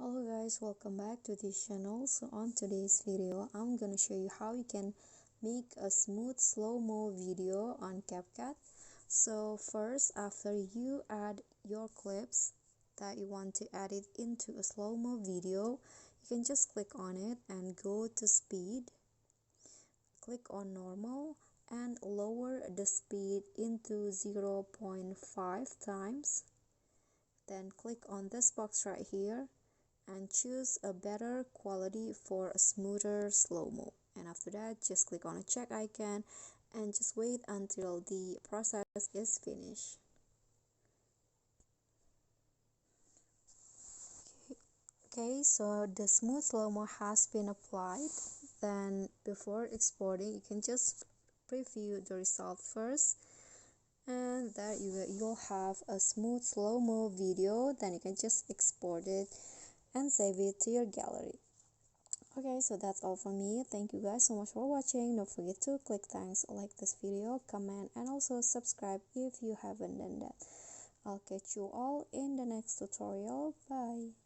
Hello guys, welcome back to this channel. So on today's video I'm gonna show you how you can make a smooth slow-mo video on CapCut. So first, after you add your clips that you want to edit into a slow-mo video, you can just click on it and go to speed, click on normal and lower the speed into 0.5 times. Then click on this box right here and choose a better quality for a smoother slow-mo, and after that just click on a check icon and just wait until the process is finished. Okay, so the smooth slow-mo has been applied. Then before exporting, you can just preview the result first, and there you'll have a smooth slow-mo video. Then you can just export it and save it to your gallery. Okay, so that's all from me. Thank you guys so much for watching. Don't forget to click thanks, like this video, comment, and also subscribe if you haven't done that. I'll catch you all in the next tutorial. Bye.